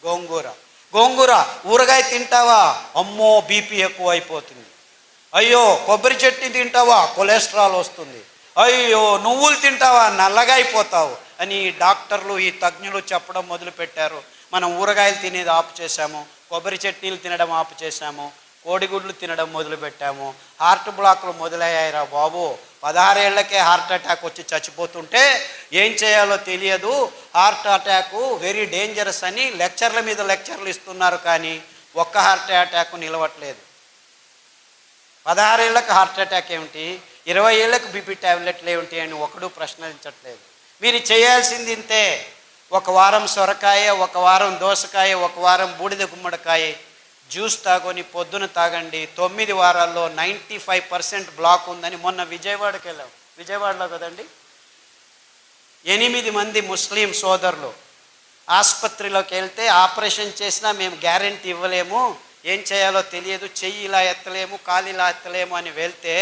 గోంగూర. గోంగూర ఊరగాయ తింటావా? అమ్మో బీపీ ఎక్కువ అయిపోతుంది. అయ్యో కొబ్బరి చట్నీ తింటావా? కొలెస్ట్రాల్ వస్తుంది. అయ్యో నువ్వులు తింటావా? నల్లగా అయిపోతావు అని డాక్టర్లు ఈ తజ్ఞులు చెప్పడం మొదలుపెట్టారు. మనం ఊరగాయలు తినేది ఆపు చేశాము, కొబ్బరి చట్నీలు తినడం ఆపు చేశాము, కోడిగుడ్లు తినడం మొదలుపెట్టాము. హార్ట్ బ్లాక్లు మొదలయ్యాయిరా బాబు. 16 ఏళ్లకే హార్ట్ అటాక్ వచ్చి చచ్చిపోతుంటే ఏం చేయాలో తెలియదు. హార్ట్ అటాకు వెరీ డేంజరస్ అని లెక్చర్ల మీద లెక్చర్లు ఇస్తున్నారు, కానీ ఒక్క హార్ట్ అటాక్ నిలవట్లేదు. 16 ఏళ్లకు హార్ట్ అటాక్ ఏమిటి, 20 ఏళ్లకు బీపీ ట్యాబ్లెట్లు ఏమిటి అని ఒకడు ప్రశ్నించట్లేదు. మీరు చేయాల్సింది ఇంతే. ఒక వారం సొరకాయ, ఒక వారం దోసకాయ, ఒక వారం బూడిద గుమ్మడికాయ జ్యూస్ తాగొని పొద్దున తాగండి. 9 వారాల్లో 95% బ్లాక్ ఉందని మొన్న విజయవాడకి వెళ్ళాం. విజయవాడలో కదండి, 8 మంది ముస్లిం సోదరులు ఆసుపత్రిలోకి వెళ్తే ఆపరేషన్ చేసినా మేము గ్యారెంటీ ఇవ్వలేము, ఏం చేయాలో తెలియదు, చెయ్యి ఇలా ఎత్తలేము, కాలు ఇలా ఎత్తలేము అని వెళ్తే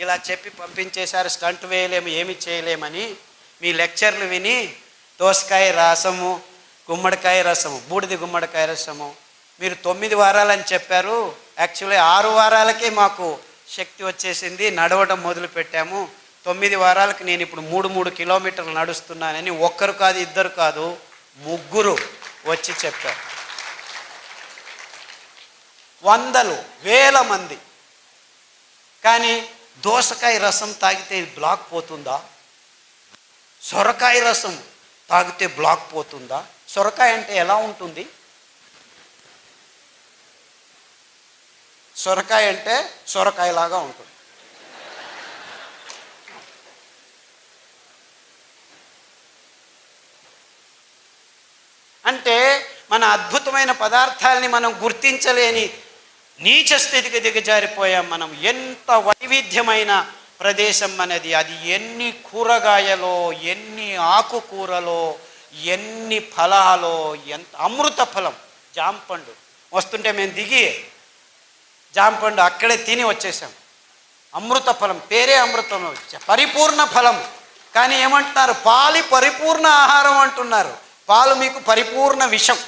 ఇలా చెప్పి పంపించేశారు. స్టంట్ వేయలేము, ఏమి చేయలేమని. మీ లెక్చర్లు విని దోసకాయ రసము, గుమ్మడికాయ రసము, బూడిద గుమ్మడికాయ రసము మీరు 9 వారాలని చెప్పారు. యాక్చువల్లీ 6 వారాలకే మాకు శక్తి వచ్చేసింది, నడవడం మొదలు పెట్టాము. 9 వారాలకు నేను ఇప్పుడు 3 కిలోమీటర్లు నడుస్తున్నానని ఒక్కరు కాదు, ఇద్దరు కాదు, 3 వచ్చి చెప్పారు. వందలు వేల మంది. కానీ దోసకాయ రసం తాగితే బ్లాక్ పోతుందా? సొరకాయ రసం తాగితే బ్లాక్ పోతుందా? సొరకాయ అంటే ఎలా ఉంటుంది? సొరకాయ అంటే సొరకాయలాగా ఉంటుంది. అంటే మన అద్భుతమైన పదార్థాలని మనం గుర్తించలేని నీచ స్థితికి దిగజారిపోయాం మనం. ఎంత వైవిధ్యమైన ప్రదేశం మనది. అది ఎన్ని కూరగాయలో, ఎన్ని ఆకుకూరలో, ఎన్ని ఫలాలో, ఎంత అమృత ఫలం. జాంపండు వస్తుంటే మేము దిగి జాంపండు అక్కడే తిని వచ్చేసాం. అమృత ఫలం, పేరే అమృతం, పరిపూర్ణ ఫలం. కానీ ఏమంటున్నారు? పాలు పరిపూర్ణ ఆహారం అంటున్నారు. పాలు మీకు పరిపూర్ణ విషం.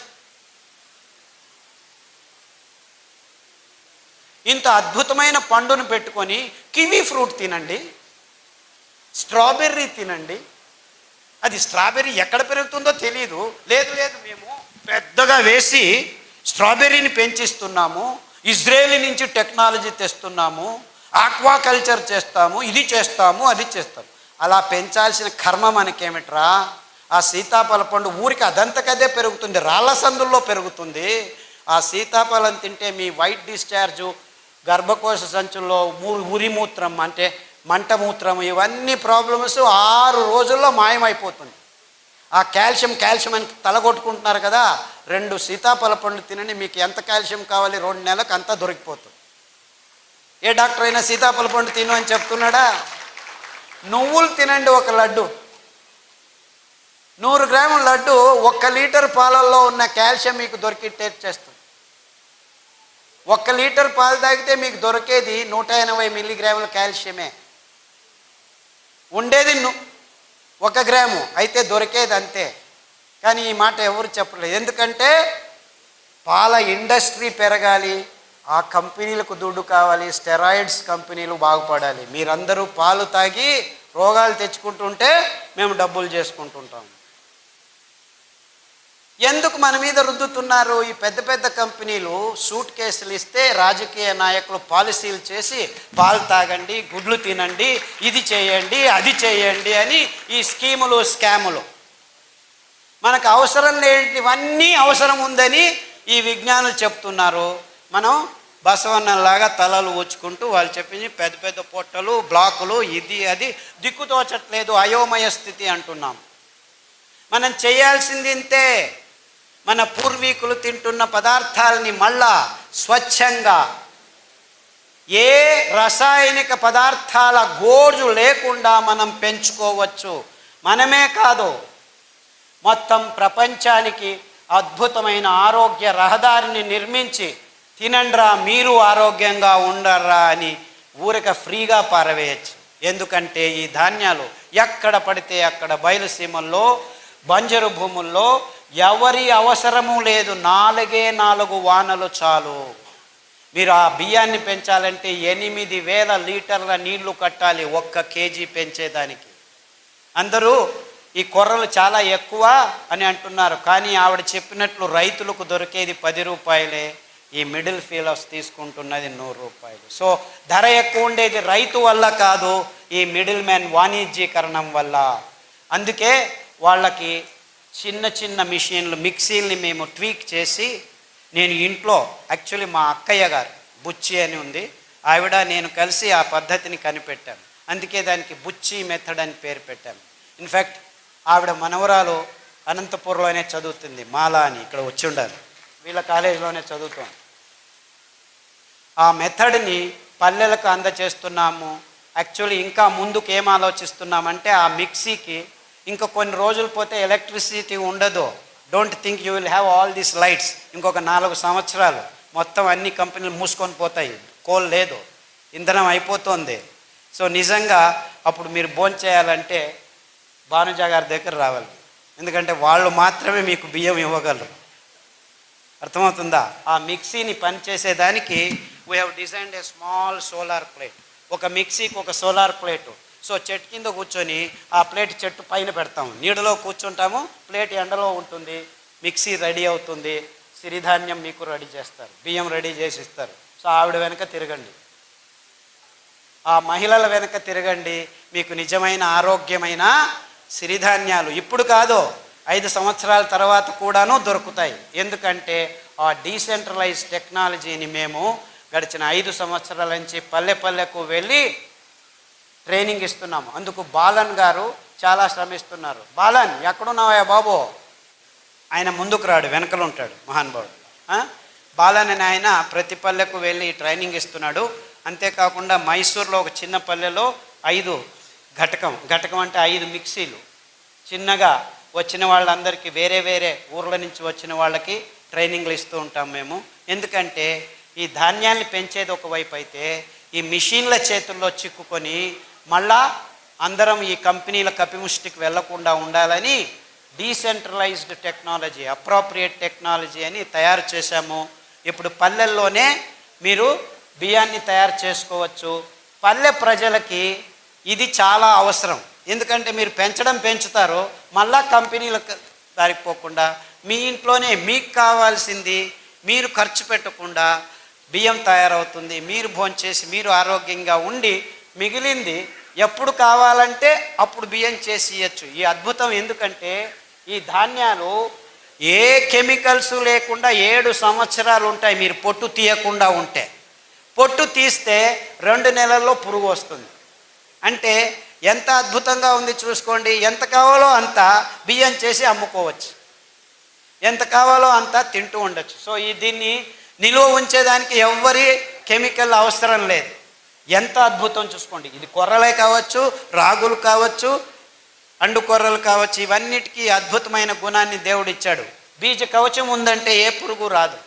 ఇంత అద్భుతమైన పండును పెట్టుకొని కివీ ఫ్రూట్ తినండి, స్ట్రాబెర్రీ తినండి. అది స్ట్రాబెర్రీ ఎక్కడ పెరుగుతుందో తెలియదు. లేదు మేము పెద్దగా వేసి స్ట్రాబెర్రీని పెంచిస్తున్నాము, ఇజ్రాయేల్ నుంచి టెక్నాలజీ తెస్తున్నాము, ఆక్వాకల్చర్ చేస్తాము, ఇది చేస్తాము, అది చేస్తాము. అలా పెంచాల్సిన కర్మ మనకేమిట్రా? ఆ సీతాఫల పండు ఊరికి అదంతకదే పెరుగుతుంది, రాళ్ళ సందుల్లో పెరుగుతుంది. ఆ సీతాఫలం తింటే మీ వైట్ డిశ్చార్జు, గర్భకోశ సంచుల్లో ఉరిమూత్రం అంటే మంటమూత్రం, ఇవన్నీ ప్రాబ్లమ్స్ 6 రోజుల్లో మాయమైపోతుంది. ఆ కాల్షియం అని తలగొట్టుకుంటున్నారు కదా, 2 సీతాఫల పండ్లు తినండి, మీకు ఎంత కాల్షియం కావాలి 2 నెలలకు అంతా దొరికిపోతుంది. ఏ డాక్టర్ అయినా సీతాఫల పండు తిను అని చెప్తున్నాడా? నువ్వులు తినండి, ఒక లడ్డు, 100 గ్రాముల లడ్డు 1 లీటర్ పాలల్లో ఉన్న కాల్షియం మీకు దొరికిట్టే చేస్తుంది. 1 లీటర్ పాలు తాగితే మీకు దొరికేది 180 మిల్లీగ్రాముల కాల్షియమే. ఉండేది 1 గ్రాము, అయితే దొరికేది అంతే. కానీ ఈ మాట ఎవరు చెప్పలేదు. ఎందుకంటే పాల ఇండస్ట్రీ పెరగాలి, ఆ కంపెనీలకు దుడ్డు కావాలి, స్టెరాయిడ్స్ కంపెనీలు బాగుపడాలి. మీరందరూ పాలు తాగి రోగాలు తెచ్చుకుంటుంటే మేము డబ్బులు చేసుకుంటుంటాం. ఎందుకు మన మీద రుద్దుతున్నారు? ఈ పెద్ద పెద్ద కంపెనీలు సూట్ కేసులు ఇస్తే రాజకీయ నాయకులు పాలసీలు చేసి పాలు తాగండి, గుడ్లు తినండి, ఇది చేయండి, అది చేయండి అని ఈ స్కీములు, స్కాములు. మనకు అవసరం లేనివన్నీ అవసరం ఉందని ఈ విజ్ఞానులు చెప్తున్నారు. మనం బసవన్నలాగా తలలు ఊచుకుంటూ వాళ్ళు చెప్పింది పెద్ద పెద్ద పొట్టలు, బ్లాకులు, ఇది అది దిక్కుతోచట్లేదు, అయోమయ స్థితి అంటున్నాం. మనం చేయాల్సింది ఇంతే. మన పూర్వీకులు తింటున్న పదార్థాలని మళ్ళా స్వచ్ఛంగా, ఏ రసాయనిక పదార్థాల గోజు లేకుండా మనం పెంచుకోవచ్చు. మనమే కాదు, మొత్తం ప్రపంచానికి అద్భుతమైన ఆరోగ్య రహదారిని నిర్మించి తినండ్రా మీరు ఆరోగ్యంగా ఉండర్రా అని ఊరిక ఫ్రీగా పారవేయచ్చు. ఎందుకంటే ఈ ధాన్యాలు ఎక్కడ పడితే అక్కడ బయలుసీమల్లో, బంజరు భూముల్లో ఎవరి అవసరము లేదు, 4 వానలు చాలు. మీరు ఆ బియ్యాన్ని పెంచాలంటే 8,000 లీటర్ల నీళ్లు కట్టాలి 1 కేజీ పెంచేదానికి. అందరూ ఈ కొర్రలు చాలా ఎక్కువ అని అంటున్నారు, కానీ ఆవిడ చెప్పినట్లు రైతులకు దొరికేది 10 రూపాయలే, ఈ మిడిల్ ఫీలర్స్ తీసుకుంటున్నది 100 రూపాయలు. సో ధర ఎక్కువ ఉండేది రైతు వల్ల కాదు, ఈ మిడిల్ మ్యాన్ వాణిజ్యీకరణం వల్ల. అందుకే వాళ్ళకి చిన్న చిన్న మిషన్లు, మిక్సీల్ని మేము ట్వీక్ చేసి, నేను ఇంట్లో యాక్చువల్లీ మా అక్కయ్య గారు బుచ్చి అని ఉంది, ఆవిడ నేను కలిసి ఆ పద్ధతిని కనిపెట్టాను. అందుకే దానికి బుచ్చి మెథడ్ అని పేరు పెట్టాను. ఇన్ఫ్యాక్ట్ ఆవిడ మనవరాలు అనంతపురంలోనే చదువుతుంది, మాలా అని, ఇక్కడ వచ్చి ఉండాలి, వీళ్ళ కాలేజీలోనే చదువుతాం. ఆ మెథడ్ని పల్లెలకు అందచేస్తున్నాము. యాక్చువల్లీ ఇంకా ముందుకు ఏం ఆలోచిస్తున్నామంటే, ఆ మిక్సీకి ఇంకా కొన్ని రోజులు పోతే ఎలక్ట్రిసిటీ ఉండదు. Don't think you will have all these lights. ఇంకొక 4 సంవత్సరాలు మొత్తం అన్ని కంపెనీలు మూసుకొని పోతాయి, కోల్ లేదు, ఇంధనం అయిపోతుంది. సో నిజంగా అప్పుడు మీరు భోంచేయాలంటే భానుజా గారి దగ్గర రావాలి, ఎందుకంటే వాళ్ళు మాత్రమే మీకు బియ్యం ఇవ్వగలరు. అర్థమవుతుందా? ఆ మిక్సీని పనిచేసేదానికి we have designed a small solar plate. ఒక మిక్సీకి ఒక సోలార్ ప్లేటు. సో చెట్టు కింద కూర్చొని ఆ ప్లేట్ చెట్టు పైన పెడతాము, నీడలో కూర్చుంటాము, ప్లేట్ ఎండలో ఉంటుంది, మిక్సీ రెడీ అవుతుంది, సిరిధాన్యం మీకు రెడీ చేస్తారు, బియ్యం రెడీ చేసి ఇస్తారు. సో ఆవిడ వెనక తిరగండి, ఆ మహిళల వెనక తిరగండి, మీకు నిజమైన ఆరోగ్యమైన సిరిధాన్యాలు ఇప్పుడు కాదు 5 సంవత్సరాల తర్వాత కూడాను దొరుకుతాయి. ఎందుకంటే ఆ డీసెంట్రలైజ్ టెక్నాలజీని మేము గడిచిన 5 సంవత్సరాల నుంచి పల్లె పల్లెకు వెళ్ళి ట్రైనింగ్ ఇస్తున్నాము. అందుకు బాలన్ గారు చాలా శ్రమిస్తున్నారు. బాలన్ ఎక్కడున్నావా బాబు? ఆయన ముందుకు రాడు, వెనకలు ఉంటాడు మహానుభావుడు. బాలన్ అని ఆయన ప్రతి పల్లెకు వెళ్ళి ట్రైనింగ్ ఇస్తున్నాడు. అంతేకాకుండా మైసూర్లో ఒక చిన్న పల్లెలో 5 ఘటకం అంటే 5 మిక్సీలు చిన్నగా వచ్చిన వాళ్ళందరికీ, వేరే వేరే ఊర్ల నుంచి వచ్చిన వాళ్ళకి ట్రైనింగ్లు ఇస్తూ ఉంటాం మేము. ఎందుకంటే ఈ ధాన్యాన్ని పెంచేది ఒకవైపు అయితే, ఈ మిషన్ల చేతుల్లో చిక్కుకొని మళ్ళా అందరం ఈ కంపెనీల కపిముష్టికి వెళ్లకుండా ఉండాలని డీసెంట్రలైజ్డ్ టెక్నాలజీ, అప్రోప్రియేట్ టెక్నాలజీ అని తయారు చేశాము. ఇప్పుడు పల్లెల్లోనే మీరు బియ్యాన్ని తయారు చేసుకోవచ్చు. పల్లె ప్రజలకి ఇది చాలా అవసరం. ఎందుకంటే మీరు పెంచుతారు, మళ్ళా కంపెనీలకు దారిపోకుండా మీ ఇంట్లోనే మీకు కావాల్సింది మీరు ఖర్చు పెట్టకుండా బియ్యం తయారవుతుంది. మీరు భోంచేసి మీరు ఆరోగ్యంగా ఉండి మిగిలింది ఎప్పుడు కావాలంటే అప్పుడు బియ్యం చేసి ఇవ్వచ్చు. ఈ అద్భుతం ఎందుకంటే ఈ ధాన్యాలు ఏ కెమికల్స్ లేకుండా 7 సంవత్సరాలు ఉంటాయి. మీరు పొట్టు తీయకుండా ఉంటే, పొట్టు తీస్తే 2 నెలల్లో పురుగు వస్తుంది. అంటే ఎంత అద్భుతంగా ఉంది చూసుకోండి. ఎంత కావాలో అంత బియ్యం చేసి అమ్ముకోవచ్చు, ఎంత కావాలో అంత తింటూ ఉండొచ్చు. సో దీన్ని నిలువ ఉంచేదానికి ఎవ్వరి కెమికల్ అవసరం లేదు. ఎంత అద్భుతం చూసుకోండి. ఇది కొర్రలే కావచ్చు, రాగులు కావచ్చు, అండు కొర్రలు కావచ్చు, ఇవన్నిటికీ అద్భుతమైన గుణాన్ని దేవుడు ఇచ్చాడు. బీజ కవచం ఉందంటే ఏ పురుగు రాదు.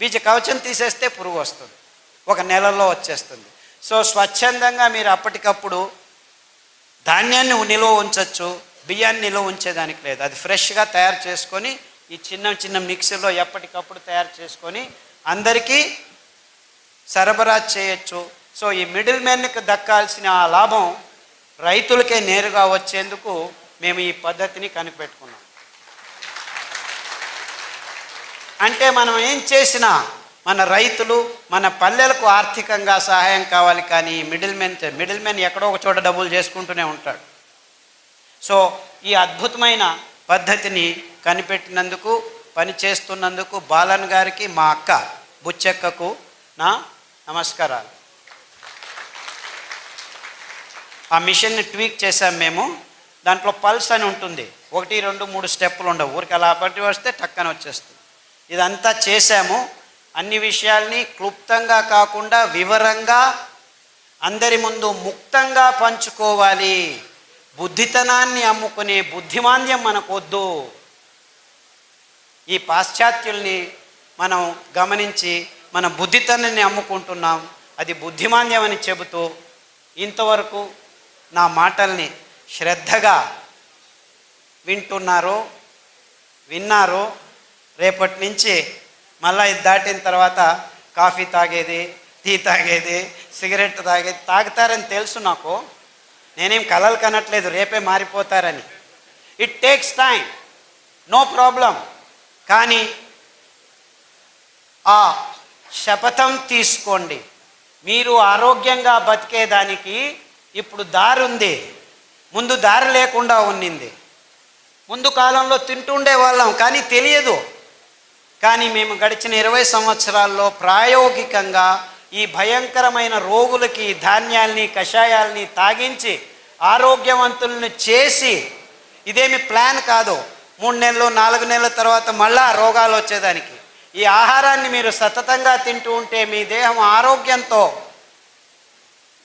బీజ కవచం తీసేస్తే పురుగు వస్తుంది, 1 నెలలో వచ్చేస్తుంది. సో స్వచ్ఛందంగా మీరు అప్పటికప్పుడు ధాన్యాన్ని నిలువ ఉంచవచ్చు, బియ్యాన్ని నిలువ ఉంచేదానికి లేదు. అది ఫ్రెష్గా తయారు చేసుకొని ఈ చిన్న మిక్సీలో ఎప్పటికప్పుడు తయారు చేసుకొని అందరికీ సరఫరా చేయొచ్చు. సో ఈ మిడిల్ మ్యాన్కి దక్కాల్సిన ఆ లాభం రైతులకే నేరుగా వచ్చేందుకు మేము ఈ పద్ధతిని కనిపెట్టుకున్నాం. అంటే మనం ఏం చేసినా మన రైతులు, మన పల్లెలకు ఆర్థికంగా సహాయం కావాలి, కానీ మిడిల్ మ్యాన్ ఎక్కడో ఒక చోట డబ్బులు చేసుకుంటూనే ఉంటాడు. సో ఈ అద్భుతమైన పద్ధతిని కనిపెట్టినందుకు, పని చేస్తున్నందుకు బాలన్ గారికి, మా అక్క బుచ్చెక్కకు నా నమస్కారాలు. ఆ మిషన్ని ట్వీక్ చేసాం మేము. దాంట్లో పల్స్ అని ఉంటుంది, 1, 2, 3 స్టెప్పులు ఉండవు, ఊరికి అలా పట్టి వస్తే టక్కన వచ్చేస్తుంది. ఇదంతా చేశాము. అన్ని విషయాల్ని క్లుప్తంగా కాకుండా వివరంగా అందరి ముందు ముక్తంగా పంచుకోవాలి. బుద్ధితనాన్ని అమ్ముకునే బుద్ధిమాంద్యం మనకొద్దు. ఈ పాశ్చాత్యుల్ని మనం గమనించి మన బుద్ధితనాన్ని అమ్ముకుంటున్నాం, అది బుద్ధిమాంద్యం అని చెబుతూ ఇంతవరకు నా మాటల్ని శ్రద్ధగా వింటున్నారో విన్నారు. రేపటి నుంచి మళ్ళీ ఇది దాటిన తర్వాత కాఫీ తాగేది, టీ తాగేది, సిగరెట్ తాగేది తాగుతారని తెలుసు నాకు. నేనేం కలలు కనట్లేదు రేపే మారిపోతారని. It takes time, no problem. కానీ ఆ శపథం తీసుకోండి. మీరు ఆరోగ్యంగా బతికేదానికి ఇప్పుడు దారి ఉంది, ముందు దారి లేకుండా ఉన్నింది. ముందు కాలంలో తింటుండే వాళ్ళం కానీ తెలియదు. కానీ మేము గడిచిన 20 సంవత్సరాల్లో ప్రాయోగికంగా ఈ భయంకరమైన రోగులకి ధాన్యాల్ని కషాయాల్ని తాగించి ఆరోగ్యవంతులను చేసి, ఇదేమి ప్లాన్ కాదు 3 నెలలు 4 నెలల తర్వాత మళ్ళా రోగాలు వచ్చేదానికి. ఈ ఆహారాన్ని మీరు సతతంగా తింటూ ఉంటే మీ దేహం ఆరోగ్యంతో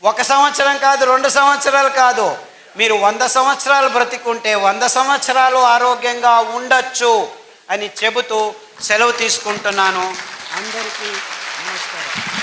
1 సంవత్సరం కాదు 2 సంవత్సరాలు కాదు, మీరు 100 సంవత్సరాలు బ్రతికుంటే 100 సంవత్సరాలు ఆరోగ్యంగా ఉండొచ్చు అని చెబుతూ సెలవు తీసుకుంటున్నాను. అందరికీ నమస్కారం.